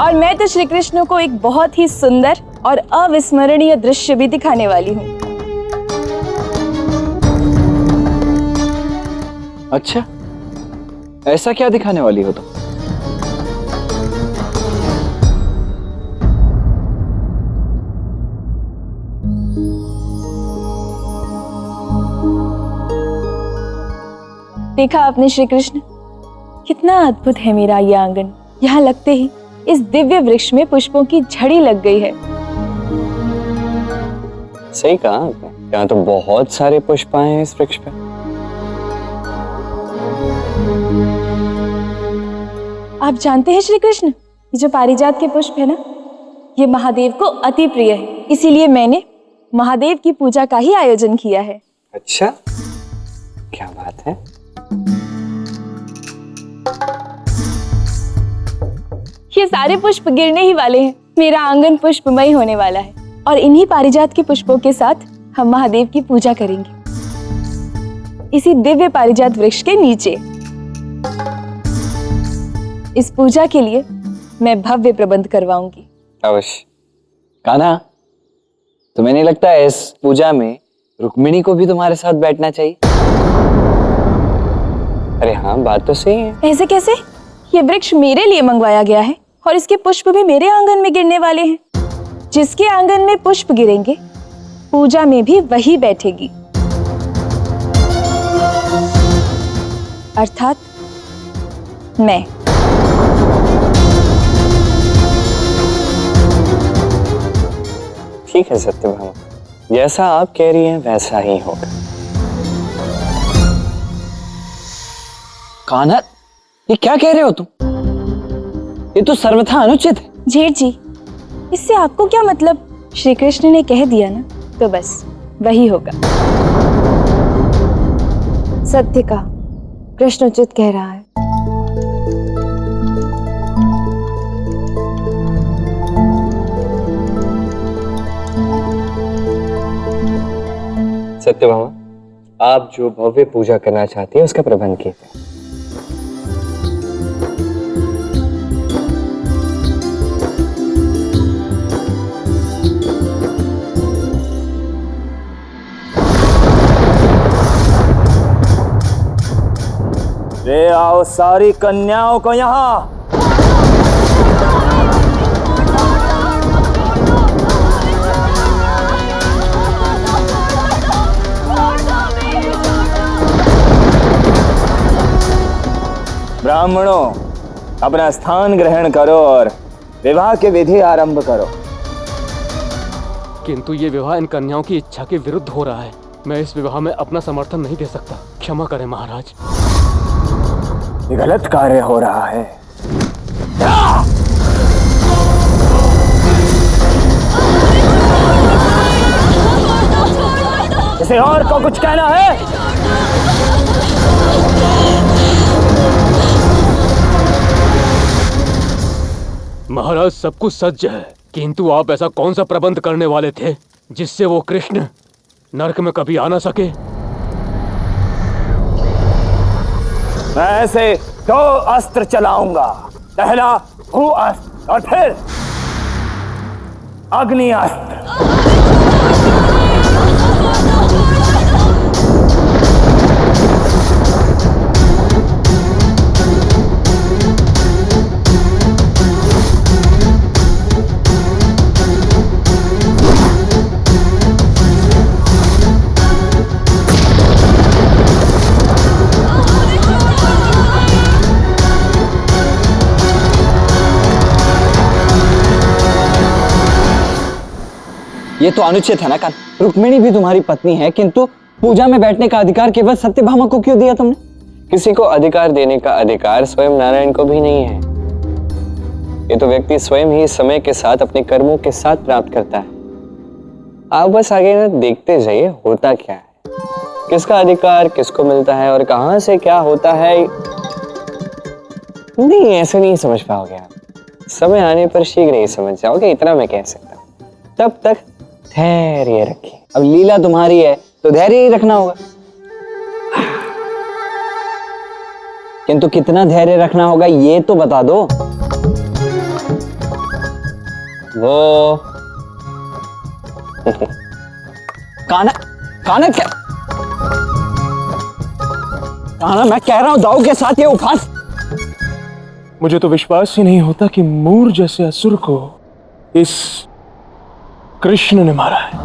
और मैं तो श्री कृष्ण को एक बहुत ही सुंदर और अविस्मरणीय दृश्य भी दिखाने वाली हूँ। अच्छा, ऐसा क्या दिखाने वाली हो तुम? देखा आपने श्री कृष्ण, कितना अद्भुत है मेरा ये आंगन। यहाँ लगते ही इस दिव्य वृक्ष में पुष्पों की झड़ी लग गई है। सही कहा आपने, यहाँ तो बहुत सारे पुष्प आए हैं इस वृक्ष पे। आप जानते हैं श्री कृष्ण, ये जो पारिजात के पुष्प है ना, ये महादेव को अति प्रिय है। इसीलिए मैंने महादेव की पूजा का ही आयोजन किया है। अच्छा, क्या बात है। ये सारे पुष्प गिरने ही वाले हैं। मेरा आंगन पुष्पमय होने वाला है और इन्हीं पारिजात के पुष्पों के साथ हम महादेव की पूजा करेंगे, इसी दिव्य पारिजात वृक्ष के नीचे। इस पूजा के लिए मैं भव्य प्रबंध करवाऊंगी। अवश्य। कान्हा, तुम्हें नहीं लगता है इस पूजा में रुक्मिणी को भी तुम्हारे साथ बैठना चाहिए? अरे हाँ, बात तो सही है। ऐसे कैसे? ये वृक्ष मेरे लिए मंगवाया गया है और इसके पुष्प भी मेरे आंगन में गिरने वाले हैं। जिसके आंगन में पुष्प गिरेंगे, पूजा में भी वही बैठेगी, अर्थात मैं। ठीक है सत्यभामा, जैसा आप कह रही हैं वैसा ही होगा। कान्हा, ये क्या कह रहे हो तुम? ये तो सर्वथा अनुचित है। जेठ जी, इससे आपको क्या मतलब? श्री कृष्ण ने कह दिया ना, तो बस वही होगा। सत्य का कृष्ण उचित कह रहा है। सत्यभामा, आप जो भव्य पूजा करना चाहती हैं उसका प्रबंध कीजिए। ले आओ सारी कन्याओं को यहाँ। ब्राह्मणों, अपना स्थान ग्रहण करो और विवाह की विधि आरंभ करो। किंतु ये विवाह इन कन्याओं की इच्छा के विरुद्ध हो रहा है। मैं इस विवाह में अपना समर्थन नहीं दे सकता। क्षमा करें महाराज। ये गलत कार्य हो रहा है। किसी और को कुछ कहना है? महाराज, सब कुछ सच है, किंतु आप ऐसा कौन सा प्रबंध करने वाले थे जिससे वो कृष्ण नरक में कभी आ ना सके? मैं ऐसे 2 अस्त्र चलाऊंगा। पहला भू अस्त्र और फिर अग्नि अस्त्र। ये तो अनुचित है ना कान। रुक्मिणी भी तुम्हारी पत्नी है, किंतु पूजा में बैठने का अधिकार केवल सत्यभामा को क्यों दिया तुमने? किसी को अधिकार देने का अधिकार स्वयं नारायण को भी नहीं है। ये तो व्यक्ति स्वयं ही समय के साथ अपने कर्मों के साथ प्राप्त करता है। आप बस आगे ना देखते जाइए होता क्या है, किसका अधिकार किसको मिलता है और कहां से क्या होता है। नहीं, ऐसे नहीं समझ पाओगे आप। समय आने पर शीघ्र ही समझ जाओगे, इतना मैं कह सकता हूं। तब तक धैर्य रखिए। अब लीला तुम्हारी है तो धैर्य ही रखना होगा, किंतु कितना धैर्य रखना होगा ये तो बता दो। वो कान्हा, कान्हा क्या? कान्हा, मैं कह रहा हूं दाऊ के साथ ये उपहास। मुझे तो विश्वास ही नहीं होता कि मूर जैसे असुर को इस कृष्ण ने मारा है।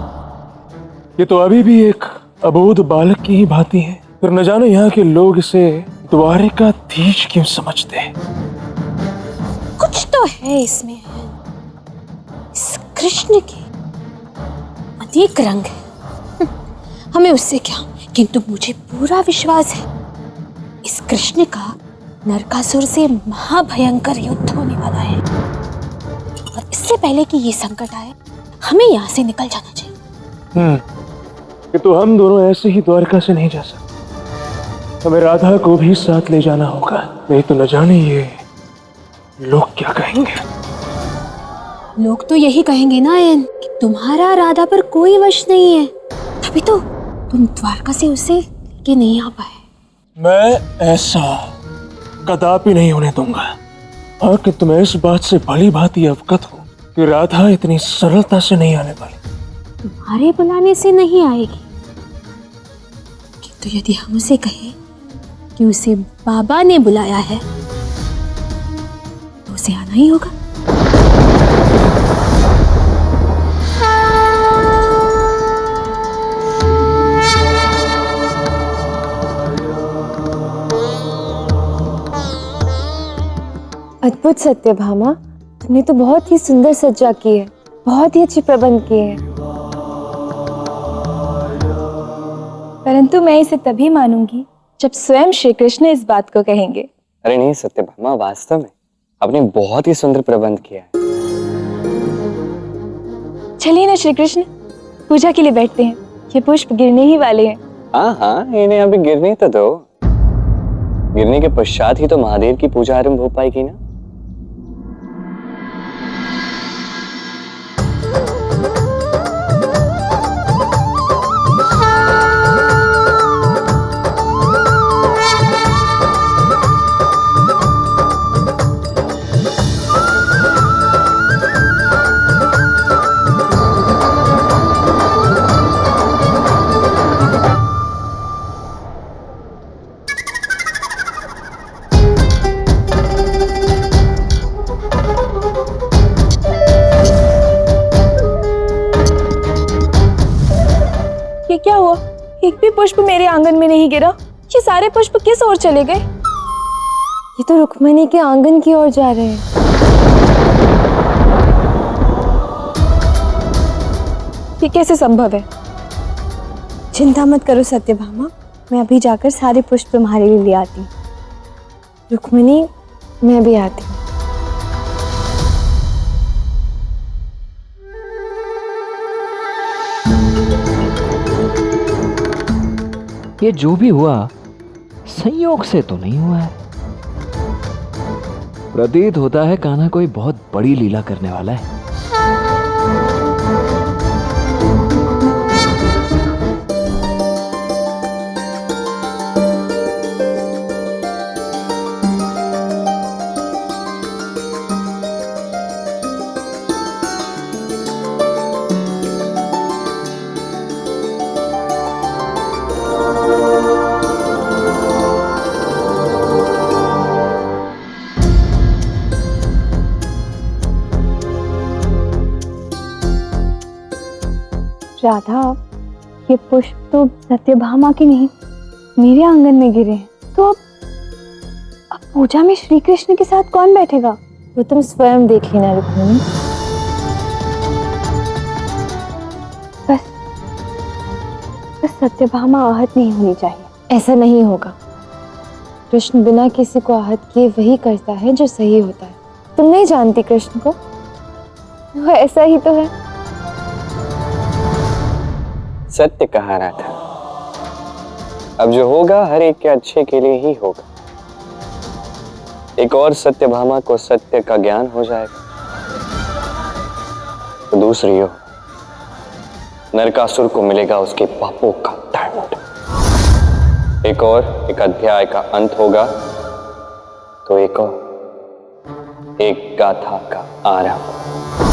ये तो अभी भी एक अबोध बालक की ही भांति है। फिर न जाने यहाँ के लोग इसे द्वारिकाधीश क्यों समझते हैं। कुछ तो है इसमें। इस कृष्ण के अनेक रंग है, हमें उससे क्या, किंतु मुझे पूरा विश्वास है इस कृष्ण का नरकासुर से महाभयंकर युद्ध होने वाला है। और इससे पहले कि ये संकट आए, हमें यहाँ से निकल जाना चाहिए। कि तो हम दोनों ऐसे ही द्वारका से नहीं जा सकते। हमें राधा को भी साथ ले जाना होगा, नहीं तो न जाने ये लोग क्या कहेंगे। लोग तो यही कहेंगे ना एन, कि तुम्हारा राधा पर कोई वश नहीं है, तभी तो तुम द्वारका से उसे लेके नहीं आ पाए। मैं ऐसा कदापि नहीं होने दूंगा। और कि तुम्हें इस बात से भली भांति अवगत हो कि राधा इतनी सरलता से नहीं आने वाली। तुम्हारे बुलाने से नहीं आएगी, किंतु यदि हम उसे कहें कि उसे बाबा ने बुलाया है, तो उसे आना ही होगा। अद्भुत सत्यभामा, तुमने तो बहुत ही सुंदर सज्जा की है, बहुत ही अच्छे प्रबंध किए हैं। परंतु मैं इसे तभी मानूंगी जब स्वयं श्री कृष्ण इस बात को कहेंगे। अरे नहीं सत्यभामा, वास्तव में आपने बहुत ही सुंदर प्रबंध किया है। चलिए ना श्री कृष्ण, पूजा के लिए बैठते हैं। ये पुष्प गिरने ही वाले हैं। हाँ हाँ, इन्हें अभी गिरने तो दो। गिरने के पश्चात ही तो महादेव की पूजा आरंभ हो पाएगी ना। ये क्या हुआ? एक भी पुष्प मेरे आंगन में नहीं गिरा। ये सारे पुष्प किस ओर चले गए? ये तो रुक्मिणी के आंगन की ओर जा रहे हैं। ये कैसे संभव है? चिंता मत करो सत्यभामा, मैं अभी जाकर सारे पुष्प तुम्हारे लिए ले आती हूँ। रुक्मिणी, मैं भी आती हूँ। ये जो भी हुआ संयोग से तो नहीं हुआ है। प्रतीत होता है कान्हा कोई बहुत बड़ी लीला करने वाला है। राधा, ये पुष्प तो सत्यभामा के नहीं, मेरे आंगन में गिरे हैं। तो अब पूजा में श्री कृष्ण के साथ कौन बैठेगा? वो तुम स्वयं देख लेना रुक्मिणी। बस सत्यभामा आहत नहीं होनी चाहिए। ऐसा नहीं होगा। कृष्ण बिना किसी को आहत किए वही करता है जो सही होता है। तुम नहीं जानती कृष्ण को, वो ऐसा ही तो है। सत्य कहा रहा था। अब जो होगा हर एक के अच्छे के लिए ही होगा। एक और सत्यभामा को सत्य का ज्ञान हो जाएगा तो दूसरी हो नरकासुर को मिलेगा उसके पापों का दंड। एक अध्याय का अंत होगा तो एक गाथा का आरंभ।